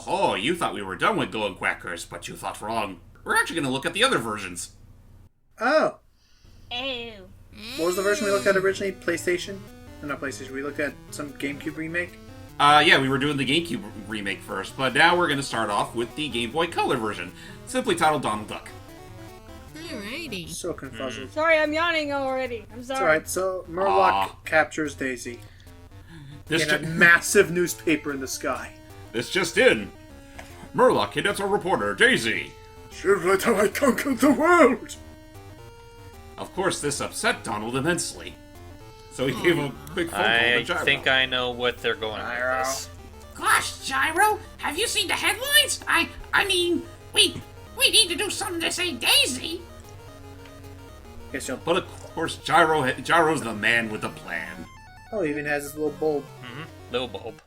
Oh, you thought we were done with Goin Quackers, but you thought wrong. We're actually going to look at the other versions. Oh. Ew. What was the version we looked at originally? PlayStation? No, not PlayStation. We looked at some GameCube remake? Yeah, we were doing the GameCube remake first, but now we're going to start off with the Game Boy Color version, simply titled Donald Duck. Alrighty. So confuzzled. Sorry, I'm yawning already. I'm It's sorry. alright, so Murloc captures Daisy in a massive newspaper in the sky. This just in. Murloc kidnaps our reporter, Daisy. Should let how I conquered the world! Of course, this upset Donald immensely. So he gave a quick phone call to Gyro. I think I know what they're going with this. Gosh, Gyro, have you seen the headlines? I mean, we need to do something to save Daisy. Guess you'll... But of course, Gyro's the man with the plan. Oh, he even has his little bulb. Little bulb.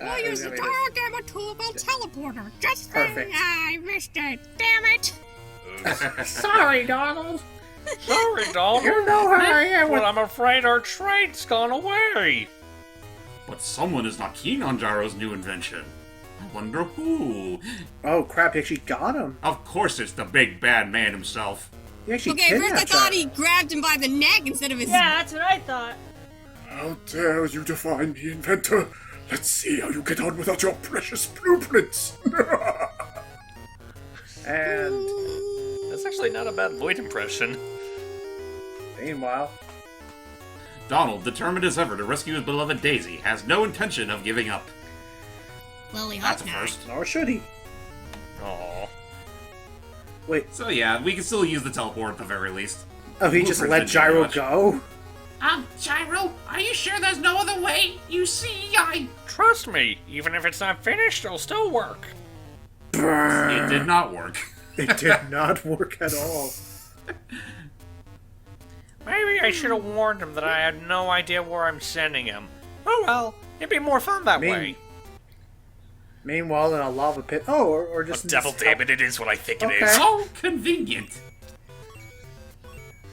We'll use the Taro Gamma Toolable Teleporter. Just Perfect. I missed it. Damn it. Sorry, Donald. Sorry, Donald. You know how I am with... Well, I'm afraid our train's gone away. But someone is not keen on Gyro's new invention. I wonder who. Oh, crap, he actually got him. Of course it's the big bad man himself. He actually Okay, first I kidnapped thought her. he grabbed him by the neck instead of his... Yeah, that's what I thought. How dare you defy me, inventor? Let's see how you get on without your precious blueprints. And That's actually not a bad Void impression. meanwhile... Donald, determined as ever to rescue his beloved Daisy, has no intention of giving up. Well, we That's hope a not. first. Nor should he. Aww. Wait, So yeah, we can still use the teleport at the very least. oh, he just let Blueprints didn't do Gyro much. go? Gyro, are you sure there's no other way? You see, Trust me, even if it's not finished, it'll still work. It did not work. It did not work at all. Maybe I should have warned him that I had no idea where I'm sending him. Oh well, it'd be more fun that way. Meanwhile, in a lava pit... Oh, or just... Oh, in devil this- damn it, it is what I think Okay. it is. How convenient.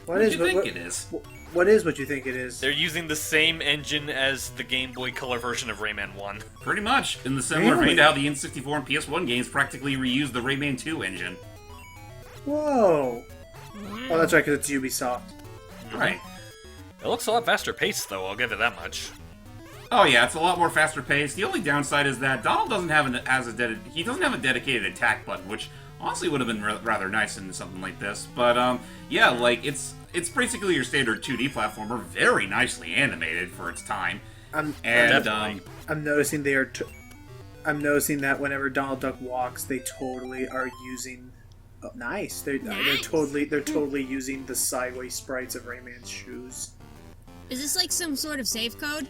What What is do you think what, it is? what is what you think it is? They're using the same engine as the Game Boy Color version of Rayman 1. Pretty much. In the similar Really? vein to how the N64 and PS1 games practically reused the Rayman 2 engine. Whoa. Oh, that's right, because it's Ubisoft. Right. It looks a lot faster paced, though, I'll give it that much. Oh yeah, it's a lot more faster paced. The only downside is that Donald doesn't have he doesn't have a dedicated attack button, which honestly would have been rather nice in something like this. But yeah, like it's basically your standard 2D platformer, very nicely animated for its time. I'm Definitely. noticing they are... I'm noticing that whenever Donald Duck walks, they totally are using... Oh, nice. They're Nice. totally using the sideways sprites of Rayman's shoes. Is this like some sort of save code?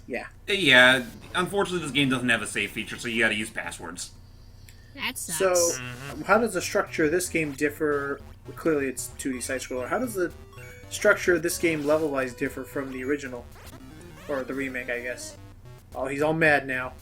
Yeah. Yeah, unfortunately this game doesn't have a save feature, so you gotta use passwords. That sucks. So, how does the structure of this game differ? Clearly, it's 2D side scroller. How does the structure of this game level-wise differ from the original, or the remake, I guess? Oh, he's all mad now.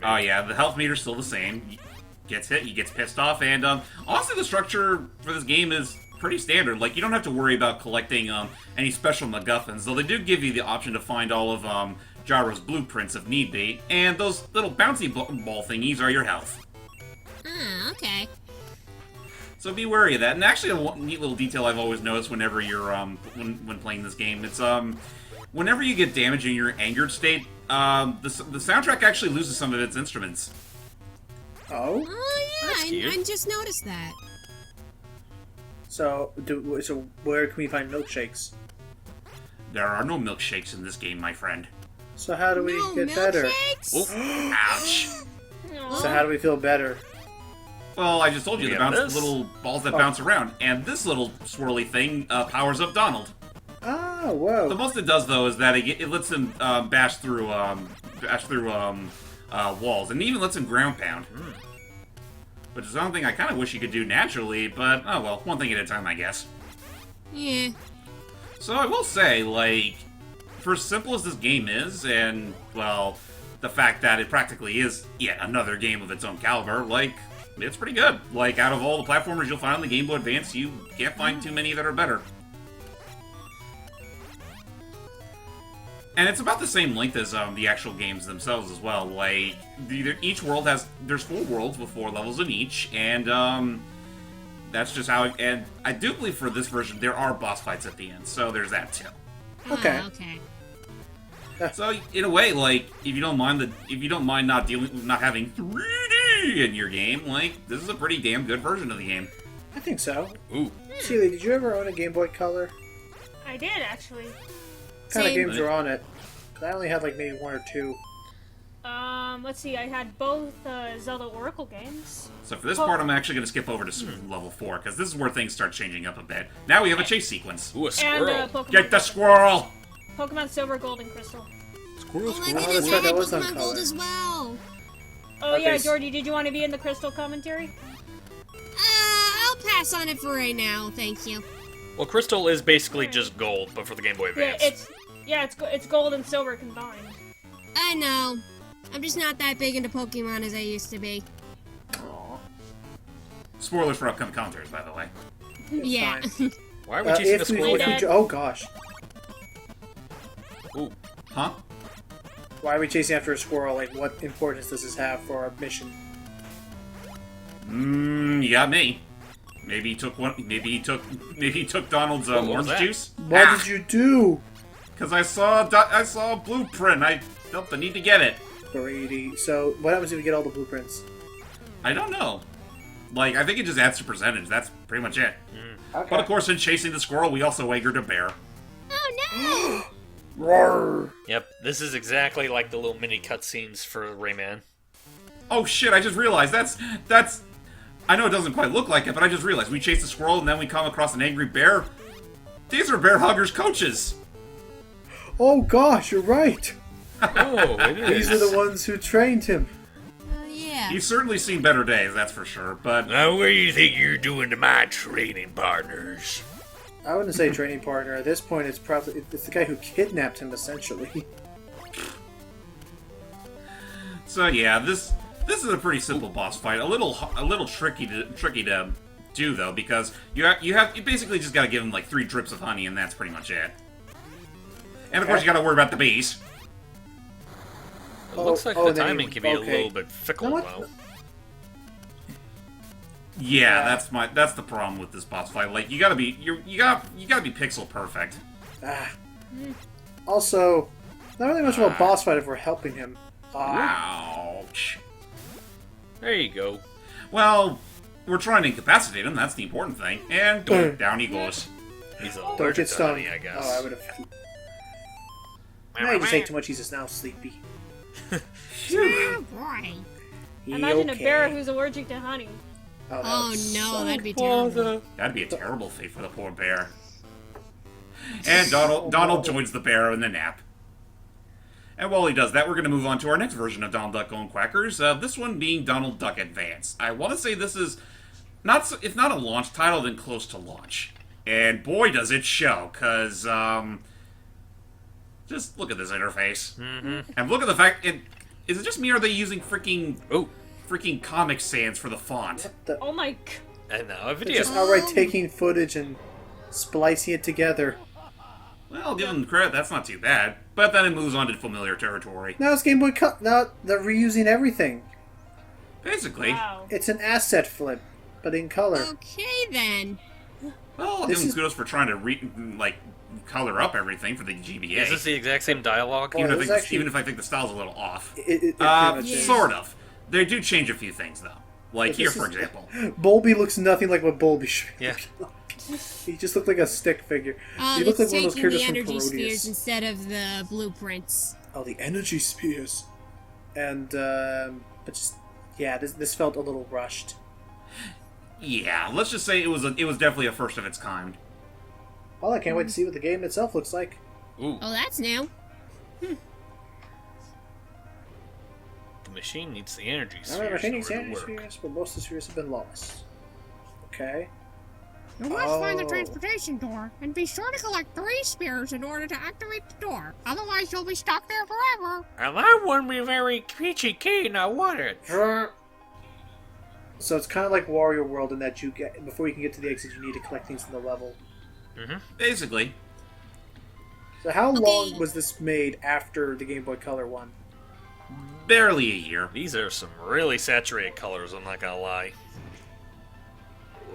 Oh yeah, the health meter's still the same. He gets hit, he gets pissed off, and honestly the structure for this game is pretty standard. Like, you don't have to worry about collecting any special MacGuffins, though they do give you the option to find all of Gyro's blueprints if need be, and those little bouncy ball thingies are your health. Ah, okay. So be wary of that. And actually, a neat little detail I've always noticed whenever you're when playing this game, it's whenever you get damaged in your angered state, the soundtrack actually loses some of its instruments. Oh? Oh That's yeah, cute. I just noticed that. So where can we find milkshakes? There are no milkshakes in this game, my friend. So how do we No get better? milkshakes? Oh, ouch. So how do we feel better? Well, I just told you, We the got bounce this. little balls that bounce around, and this little swirly thing powers up Donald. Ah, The whoa. most it does, though, is that it lets him bash through walls, and even lets him ground pound. Which is something I kind of wish you could do naturally, but oh well, one thing at a time, I guess. Yeah. So I will say, like, for as simple as this game is, and, well, the fact that it practically is yet another game of its own caliber, like, it's pretty good. Like, out of all the platformers you'll find on the Game Boy Advance, you can't find too many that are better. And it's about the same length as the actual games themselves as well. Like, each world there's 4 worlds with 4 levels in each, and that's just how. And I do believe for this version there are boss fights at the end, so there's that too. Okay. Oh, okay. So in a way, like, if you don't mind not having 3D in your game, like, this is a pretty damn good version of the game. I think so. Ooh. Seeley, did you ever own a Game Boy Color? I did actually. What kind of Same. games were on it? 'Cause I only had like maybe 1 or 2. Let's see. I had both Zelda Oracle games. So for this part, I'm actually going to skip over to level 4, because this is where things start changing up a bit. Now we have a chase sequence. Ooh, a And squirrel. Pokemon. Get the squirrel! Pokemon Silver, Gold, and Crystal. Squirrel, Oh my squirrel. goodness, that's I right, had that was on Pokemon Gold color. as well. Oh Okay, yeah, s- Jordy, did you want to be in the Crystal commentary? I'll pass on it for right now, thank you. Well, Crystal is basically just gold, but for the Game Boy Yeah, Advance. it's Gold and Silver combined. I know. I'm just not that big into Pokemon as I used to be. Spoilers for upcoming commentaries, by the way. Yeah. fine. Why are we chasing the If we, squirrel? Dad. oh gosh. Ooh. Huh? Why are we chasing after a squirrel? Like, what importance does this have for our mission? You got me. Maybe he took one. Maybe he took Donald's What was orange that? juice. What did you do? Because I saw a blueprint. I felt the need to get it. Brady. So, what happens if we get all the blueprints? I don't know. Like, I think it just adds to percentage. That's pretty much it. Okay. But of course, in chasing the squirrel, we also angered a bear. Oh Roar! Yep, this is exactly like the little mini cutscenes for Rayman. Oh shit! I just realized that's. I know it doesn't quite look like it, but I just realized we chase the squirrel and then we come across an angry bear. These are Bear Hugger's coaches. Oh gosh, you're right! Oh, it is. These are the ones who trained him. no! Yeah. He's certainly seen better days, that's for sure. But Now, what do you think you're doing to my training partners? I wouldn't say training partner. At this point, it's the guy who kidnapped him, essentially. so yeah, this is a pretty simple boss fight. A little tricky to do though, because you basically just gotta give him like 3 drips of honey, and that's pretty much it. And of course, you gotta worry about the bees. It looks like oh, the then timing can be a okay. little bit fickle, What? though. Yeah, that's the problem with this boss fight. Like you gotta be pixel perfect. Ah. Also, not really much of a boss fight if we're helping him. Ouch. There you go. Well, we're trying to incapacitate him. That's the important thing. And down he goes. He's Don't allergic get to stung. honey, I guess. Oh, I would have. No, you just ate too much. He's just now sleepy. Oh boy. Imagine okay. a bear who's allergic to honey. Oh, that Oh would no, suck. that'd be terrible. That'd be a terrible fate for the poor bear. And Donald joins the bear in the nap. And while he does that, we're going to move on to our next version of Donald Duck Goin Quackers. This one being Donald Duck Advance. I want to say this is if not a launch title, then close to launch. And boy, does it show, because just look at this interface. And look at the fact, is it just me, or are they using freaking Comic Sans for the font? Oh my. And now a They're video. just outright taking footage and splicing it together. Well, give them credit, that's not too bad. But then it moves on to familiar territory. Now it's Game Boy Color. Now they're reusing everything. Basically. Wow. It's an asset flip, but in color. Okay then. Well, I'll This give them is- kudos for trying to color up everything for the GBA. Is this the exact same dialogue? Well, even, this if actually- even if I think the style's a little off. It pretty much is. Sort of. They do change a few things, though. Like But here, this for is- example. Bolby looks nothing like what Bolby should be. Yeah. He just looked like a stick figure. Oh, He looked it's like one of those taking the characters from energy spheres Parodius. instead of the blueprints. Oh, the energy spears. And, but just, yeah, this felt a little rushed. Yeah, let's just say it was definitely a first of its kind. Well, I can't wait to see what the game itself looks like. Ooh, Oh, that's new. the machine needs the energy I spheres remember in hitting order to energy work. spheres, but most of the spheres have been lost. Okay. You must find the Oh. transportation door, and be sure to collect 3 spears in order to activate the door. Otherwise, you'll be stuck there forever. And that wouldn't be very peachy keen, I would it? So it's kind of like Wario World in that before you can get to the exit, you need to collect things in the level. Basically. So how long was this made after the Game Boy Color one? Barely a year. These are some really saturated colors, I'm not gonna lie.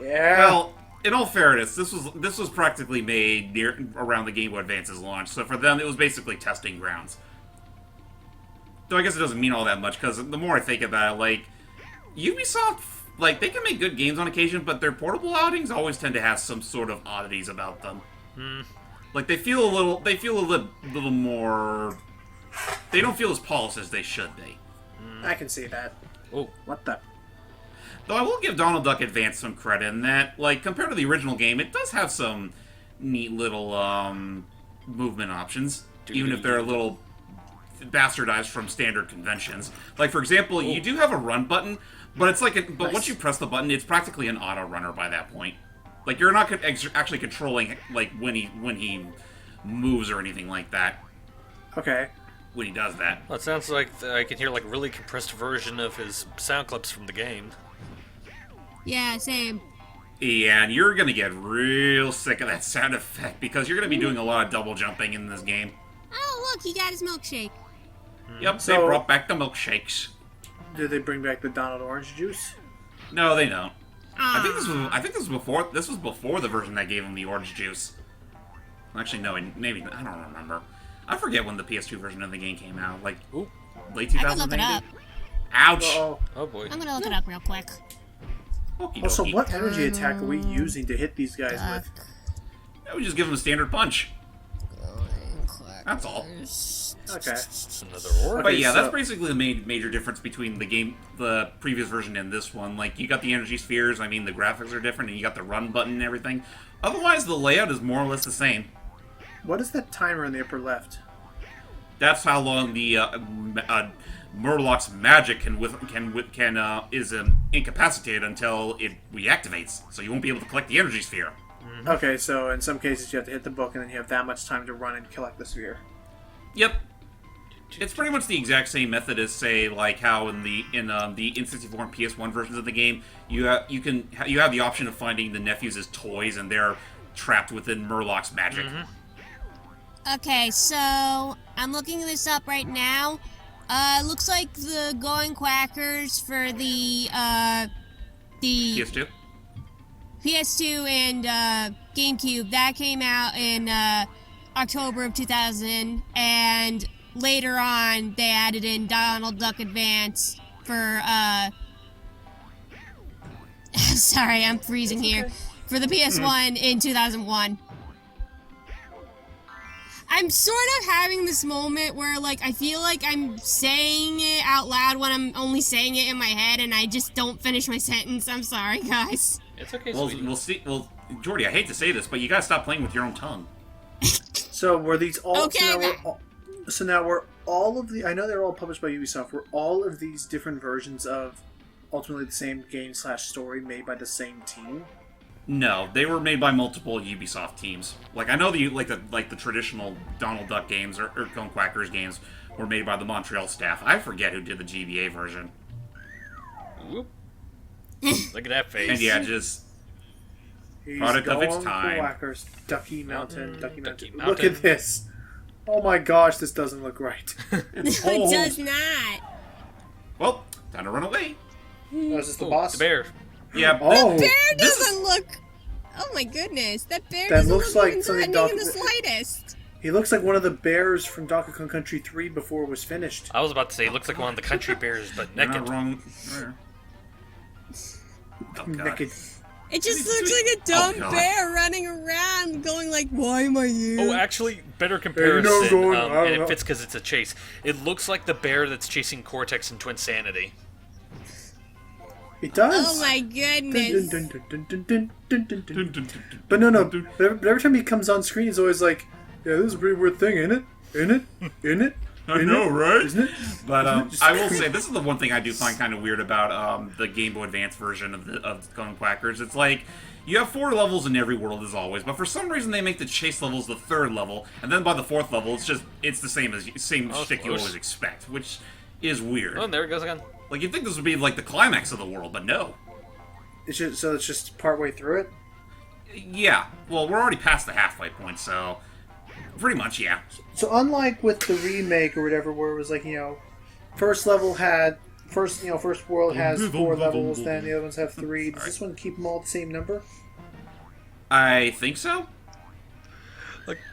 Yeah. Well, in all fairness, this was practically made around the Game Boy Advance's launch, so for them it was basically testing grounds. Though I guess it doesn't mean all that much, because the more I think about it, like, Ubisoft, like, they can make good games on occasion, but their portable outings always tend to have some sort of oddities about them. Like, they feel a little more... They don't feel as polished as they should be. I can see that. Oh, What the? Though I will give Donald Duck Advance some credit in that, like, compared to the original game, it does have some neat little, movement options, even if they're a little bastardized from standard conventions. Like, for example, you do have a run button, but it's like, but once you press the button, it's practically an auto runner by that point. Like, you're not actually controlling, like, when he moves or anything like that. Okay. When he does that. well, it sounds like I can hear like a really compressed version of his sound clips from the game. Yeah, same. Yeah, and you're gonna get real sick of that sound effect, because you're gonna be doing a lot of double jumping in this game. Oh, look, he got his milkshake. Yep, they So- brought back the milkshakes. Did they bring back the Donald Orange juice? No, they don't. I think Ah. this was before the version that gave him the orange juice. Actually, no, maybe I don't remember. I forget when the PS2 version of the game came out. Like late I 2000s, can look it maybe. up. Ouch. Uh-oh. Oh boy. I'm gonna look it up real quick. Okie Also, dokie. what energy attack are we using to hit these guys with? Yeah, we just give him a standard punch. That's all. Okay. Another orb. But yeah, so- that's basically the major difference between the previous version and this one. Like, you got the energy spheres, I mean, the graphics are different, and you got the run button and everything. Otherwise, the layout is more or less the same. What is that timer in the upper left? That's how long the Murloc's magic is incapacitated until it reactivates. So you won't be able to collect the energy sphere. Okay, so in some cases you have to hit the book and then you have that much time to run and collect the sphere. Yep. It's pretty much the exact same method as, say, like how in the N64 and PS1 versions of the game, you have the option of finding the nephews as toys, and they're trapped within Murloc's magic. Okay, so I'm looking this up right now. Looks like the Goin Quackers for the PS2. PS2 and GameCube, that came out in October of 2000, and later on they added in Donald Duck Advance for sorry, I'm freezing here. For the PS1 in 2001. I'm sort of having this moment where, like, I feel like I'm saying it out loud when I'm only saying it in my head, and I just don't finish my sentence. I'm sorry, guys. It's okay, Well, sweetie. we'll see. Well, Jordy, I hate to say this, but you gotta stop playing with your own tongue. So were these all? Okay, So now were all of the? I know they're all published by Ubisoft. Were all of these different versions of ultimately the same game/story made by the same team? No, they were made by multiple Ubisoft teams. Like, I know the traditional Donald Duck games or Goin Quackers games were made by the Montreal staff. I forget who did the GBA version. Whoop. Look at that face. And yeah, just He's Product of its Goin time. Quackers, Ducky Mountain, Ducky Ducky Mountain. Look Mountain. at this. Oh my gosh, this doesn't look right. It does not. Well, time to run away. Oh, is this the Oh, boss? the bear. Yeah. Oh, Bear this doesn't look. Oh my goodness, that bear That doesn't looks look like even something threatening in Doc- the slightest. he looks like one of the bears from Donkey Kong Country 3 before it was finished. I was about to say, he looks like one of the country bears, but You're naked. not wrong. Oh, God. Naked. It just Sweet, looks sweet. like a dumb Oh, God. bear running around, going like, "Why am I here?" Oh, actually, better you know, comparison, Goin, I and don't it know. fits because it's a chase. It looks like the bear that's chasing Cortex in Twinsanity. It does. Oh my goodness. Dun, dun, dun, dun, dun, dun, dun, dun, dun. But no. But every time he comes on screen, he's always like, "Yeah, this is a pretty weird thing, ain't it? Ain't it? Ain't it? I know, right? Isn't it?" But Just I will say this is the one thing I do find kind of weird about the Game Boy Advance version of Goin Quackers. It's like you have 4 levels in every world as always, but for some reason they make the chase levels the 3rd level, and then by the 4th level it's the same Oh, shtick you close. always expect, which is weird. Oh, and there it goes again. Like you'd think this would be like the climax of the world, but no. It's just partway through it. Yeah, well we're already past the halfway point, so Pretty much, yeah. So unlike with the remake or whatever, where it was like, first level had first world has 4 levels, then the other ones have 3. Does this one keep them all the same number? I think so.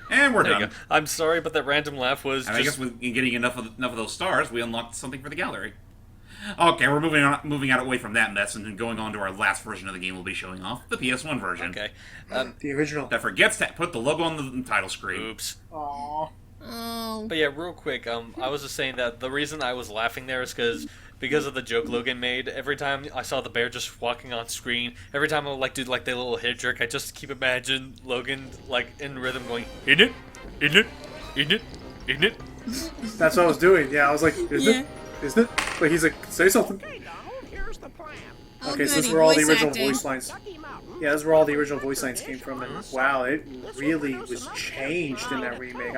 And we're There you done. go. I'm sorry, but that random laugh was And I guess with getting enough of those stars, we unlocked something for the gallery. Okay, we're moving out away from that mess and going on to our last version of the game we'll be showing off, the PS1 version. Okay. The original. That forgets to put the logo on the title screen. Oops. Aww. Oh. But yeah, real quick, I was just saying that the reason I was laughing there is because of the joke Logan made. Every time I saw the bear just walking on screen, every time I would do the little hit jerk, I just keep imagine Logan in rhythm going, "In it, in it, in it, in it." That's what I was doing. Yeah, I was like, isn't it? Isn't it? But he's like, say something. Okay, Donald, here's the plan. Oh, Okay, so this is goody, where all the voice original acting. voice lines. Lucky Mountain. Yeah, this is where all the original voice lines came from, and wow, it really was changed in that remake.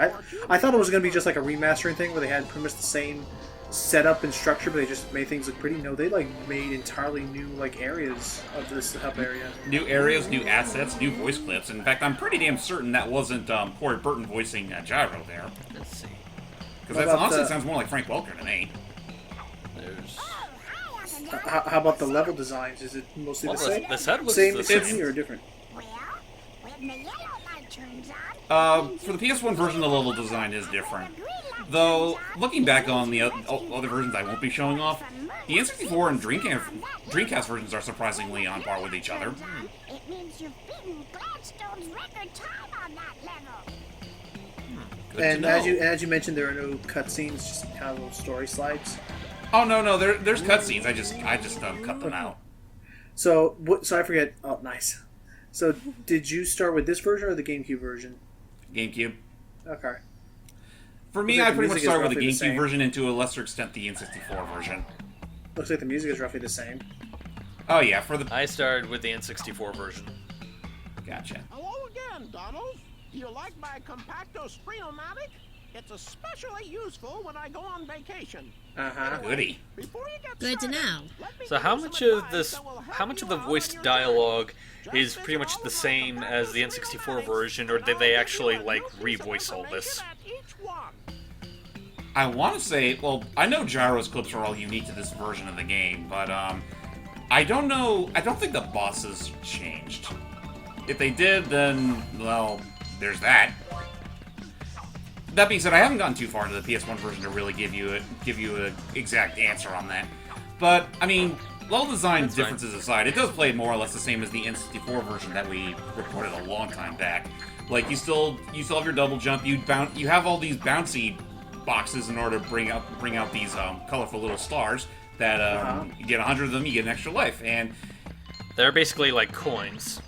I thought it was going to be just like a remastering thing where they had pretty much the same setup and structure, but they just made things look pretty. No, they made entirely new areas of this hub area. New areas, new assets, new voice clips. In fact, I'm pretty damn certain that wasn't Corey Burton voicing Gyro there. Let's see. Because What that about honestly the- sounds more like Frank Welker to me. There's. How about the level designs? Is it mostly Well, the same? the set was Same the to same. me or different? Well, when the yellow light turns on, For the PS1 version, the level design is different. Though, looking back on the other versions I won't be showing off, the N64 and Dreamcast versions are surprisingly on par with each other. it means you've beaten Gladstone's record time on that level. Good And to know. as you mentioned, there are no cutscenes, just kind of little story slides. Oh no, there's cutscenes. I just cut them out. So So I forget. Oh, nice. So did you start with this version or the GameCube version? GameCube. Okay. For me, Looks like I the pretty much music is started with the roughly the GameCube same. version and to a lesser extent the N64 version. Looks like the music is roughly the same. Oh yeah, for the I started with the N64 version. gotcha. Hello again, Donald. Do you like my Compacto Screenomatic? It's especially useful when I go on vacation. Goody. Before you get Good to started, know. let me So give how you much some of advice this, that will help how much of you the out voiced on your dialogue journey. is pretty much the same as the N64 version, or did they actually revoice all this? I want to say, well, I know Gyro's clips are all unique to this version of the game, but I don't know. I don't think the bosses changed. If they did, then well, there's that. That being said, I haven't gotten too far into the PS1 version to really give you an exact answer on that. But I mean, level design That's fine. differences aside, it does play more or less the same as the N64 version that we recorded a long time back. Like you still have your double jump. You have all these bouncy boxes in order to bring out these colorful little stars that you get 100 of them, you get an extra life. And They're basically like coins.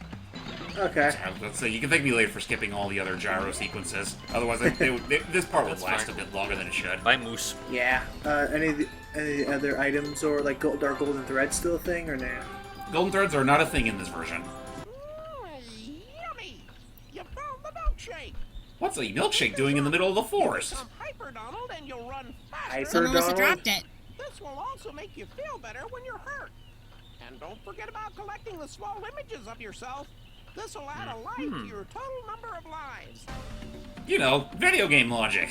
Okay. let's say you can thank me later for skipping all the other gyro sequences. Otherwise, this part would That's last fine. a bit longer than it should. By Moose. Yeah. Any other items or like are golden threads still a thing or nah? Golden threads are not a thing in this version. Yummy! You found the milkshake. What's a milkshake doing in the middle of the forest? Some Hyper Donald and you'll run faster. Hyper Someone must have Donald? dropped it. This will also make you feel better when you're hurt. And don't forget about collecting the small images of yourself. This will add a life to your total number of lives. You know, video game logic.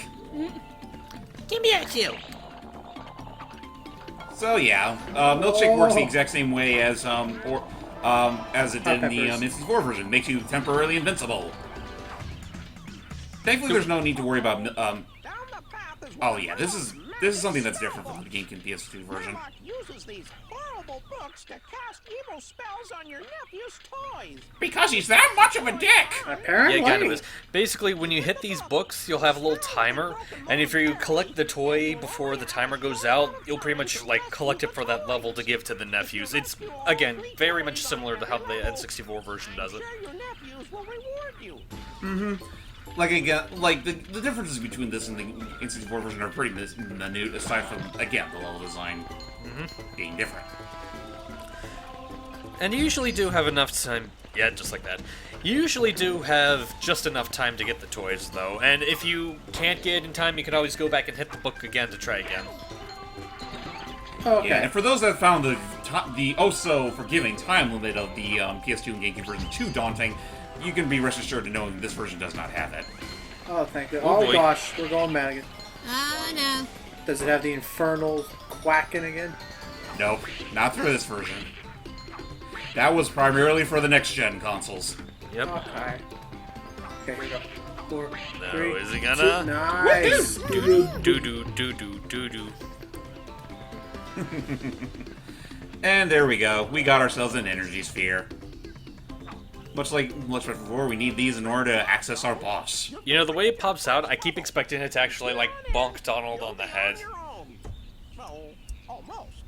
Give me a cue. So yeah, milkshake works the exact same way as as it did in the Peppers. N64 version. Makes you temporarily invincible. Thankfully, there's no need to worry about. Down the path is Oh yeah, this is something that's different from the GameCube PS2 version. Sherlock uses these horrible books to cast evil spells on your nephew's toys. Because he's that much of a dick. Apparently. Yeah, kind of is. Basically, when you hit these books, you'll have a little timer, and if you collect the toy before the timer goes out, you'll pretty much collect it for that level to give to the nephews. It's again very much similar to how the N64 version does it. Sure, your nephews will reward you. Like again, like the differences between this and the N64 version are pretty minute, aside from again the level design being different. And you usually do have enough time. Yeah, just like that. You usually do have just enough time to get the toys, though. And if you can't get it in time, you can always go back and hit the book again to try again. Okay. Yeah, and for those that found the oh so forgiving time limit of the PS2 and GameCube version too daunting, you can be rest assured to knowing this version does not have it. Oh, thank you. Oh, Oh, boy. gosh, we're going mad again. Oh no. Does it have the infernal quacking again? Nope, not through this version. That was primarily for the next-gen consoles. Yep. Okay. Okay, here we go. 4, No, 3, is he gonna? 2, nice! Do. And there we go. We got ourselves an energy sphere. Much like before, we need these in order to access our boss. You know, the way it pops out, I keep expecting it to actually, like, bonk Donald on the head. Your own. Well, almost.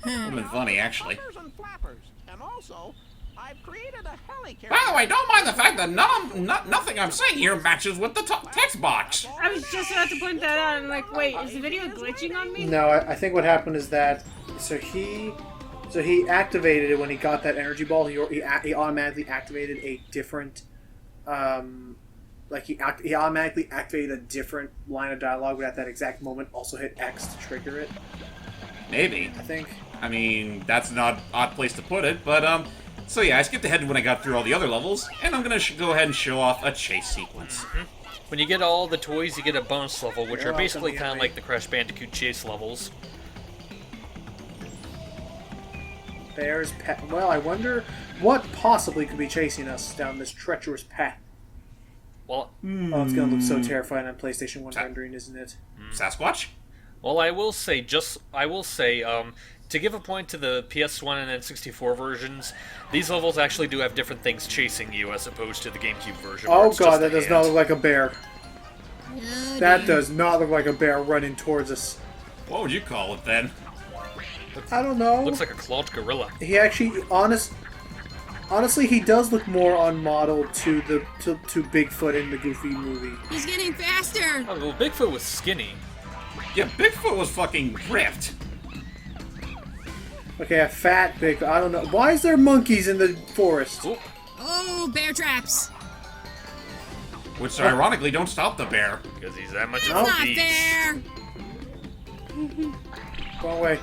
Would have been funny, actually. Flappers and flappers. And also, I've created a helicarrier. By the way, don't mind the fact that nothing I'm saying here matches with the text box. I was just about to point that out. I'm like, wait, is the video glitching on me? No, I think what happened is that so he activated it when he got that energy ball. He automatically activated a different he automatically activated a different line of dialogue, but at that exact moment also hit X to trigger it. Maybe. I think. I mean, that's an odd place to put it, but so yeah, I skipped ahead when I got through all the other levels, and I'm gonna go ahead and show off a chase sequence. When you get all the toys, you get a bonus level, which You're are basically welcome, kind of Yummy. like the Crash Bandicoot chase levels. Bear's pet. Well, I wonder what possibly could be chasing us down this treacherous path. Well, Oh, it's gonna look so terrifying on PlayStation 1 rendering, isn't it? Sasquatch? well, I will say, to give a point to the PS1 and N64 versions, these levels actually do have different things chasing you as opposed to the GameCube version. where Oh it's god, just that the does not hand. look like a bear. Oh, That dear. does not look like a bear running towards us. What would you call it then? I don't know. Looks like a clawed gorilla. He actually, honestly, he does look more on model to Bigfoot in the Goofy movie. He's getting faster. Oh, well, Bigfoot was skinny. Yeah, Bigfoot was fucking ripped. Okay, a fat Bigfoot. I don't know. Why is there monkeys in the forest? Ooh, Oh, bear traps. Which ironically don't stop the bear. because he's that much of That's a not beast. fair. Wrong way.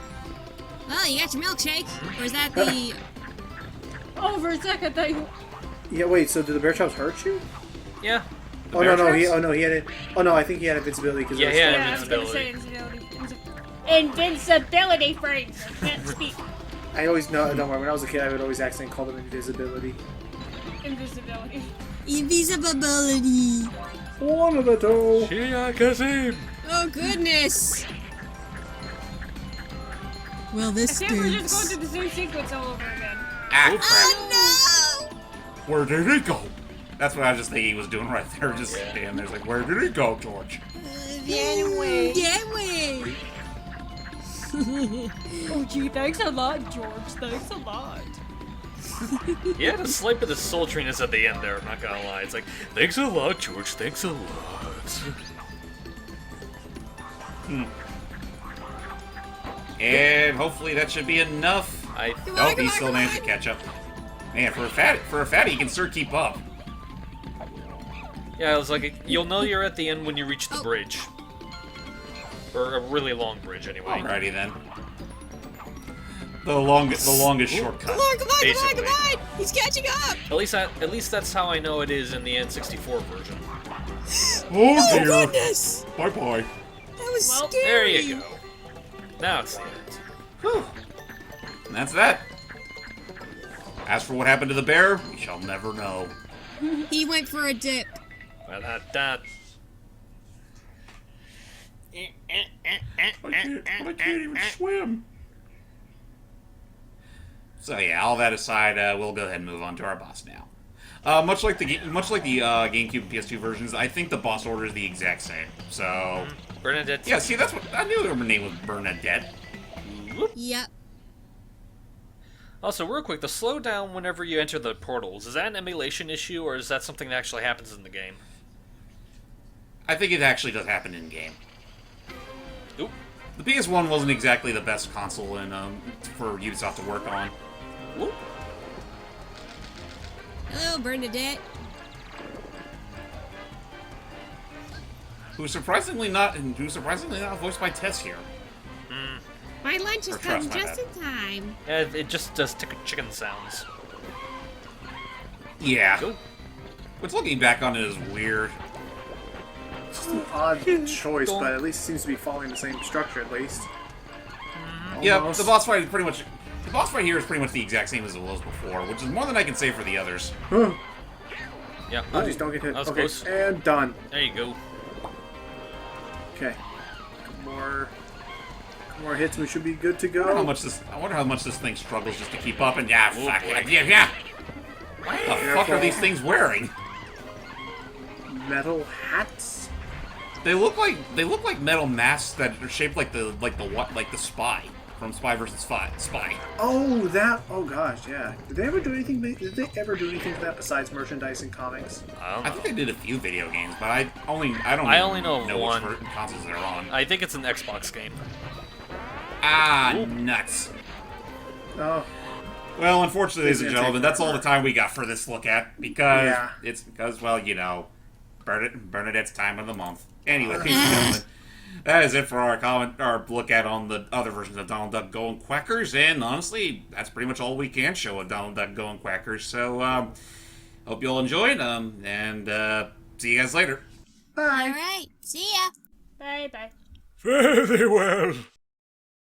Well, you got your milkshake. Or is that the... Oh, for a second, I thought you... Yeah, wait. So did the bear traps hurt you? Yeah. The Oh bear no, traps? he had it. Oh no, I think he had invincibility because Yeah, he had Yeah, I was gonna say invincibility frames. I can't speak. I always know. Don't worry. When I was a kid, I would always accidentally call them invisibility. Invisibility. Invisibility. One of the two. Shia Kazim! Oh, goodness. Well, I this think we're just going stinks. through the same sequence all over again. Ah, crap. Oh, no! Where did he go? That's what I was just thinking he was doing right there. Just standing there. It's like, where did he go, George? Get away. Get away. Oh, gee, thanks a lot, George. Thanks a lot. He had a slight bit of sultriness at the end there, I'm not gonna lie. It's like, thanks a lot, George, thanks a lot. And hopefully that should be enough. Come Oh, on, he come still on, managed to come catch up. Man, for a fatty, he can sure keep up. Yeah, it was like, you'll know you're at the end when you reach the Oh. bridge. Or a really long bridge, anyway. Alrighty then. The longest shortcut. Come on, come on, come on, Basically. come on! He's catching up! At least that's how I know it is in the N64 version. Oh Oh, dear. goodness! Bye bye. That was Well, scary. There you go. Now it's the end. Whew. And that's that. As for what happened to the bear, we shall never know. He went for a dip. Ba-da-da. I can't even swim. So yeah, all that aside, we'll go ahead and move on to our boss now. Much like the GameCube and PS2 versions, I think the boss order is the exact same. So Bernadette. yeah, see, that's what I knew her name was Bernadette. Yep. Also, real quick, the slowdown whenever you enter the portals, is that an emulation issue, or is that something that actually happens in the game? I think it actually does happen in game. Oop. The PS1 wasn't exactly the best console for Ubisoft to work on. Whoop. Hello, Bernadette. Who's surprisingly not voiced by Tess here. My lunch has Or come trust my just in time. Yeah, it just does chicken sounds. Yeah. Cool. Which looking back on it is weird. It's just an odd choice, but at least it seems to be following the same structure, at least. Yeah, Almost. the boss fight is pretty much... The boss fight here is pretty much the exact same as it was before, which is more than I can say for the others. Huh. Yeah. Oh, just don't get hit. That was Okay, close. and done. There you go. Okay. More hits, we should be good to I wonder how go. much this... I wonder how much this thing struggles just to keep up, and yeah, Oh, fuck boy. it. Yeah. What the fuck are these things wearing? Metal hats? They look like metal masks that are shaped like the spy from Spy vs. Spy. Oh, that. Oh gosh, yeah. Did they ever do anything? Did they ever do anything to that besides merchandise and comics? I don't I know. think they did a few video games, but I only know know of one. which consoles they're on. I think it's an Xbox game. Nuts. Oh, Well, unfortunately, ladies and It's gonna gentlemen, take that's all the forever. time we got for this look at because Yeah. well, you know, Bernadette's time of the month. Anyway, ladies and gentlemen, that is it for our look at on the other versions of Donald Duck Goin Quackers, and honestly, that's pretty much all we can show of Donald Duck Goin Quackers. So, hope you all enjoyed, and see you guys later. bye. All right. See ya. Bye bye. Very well.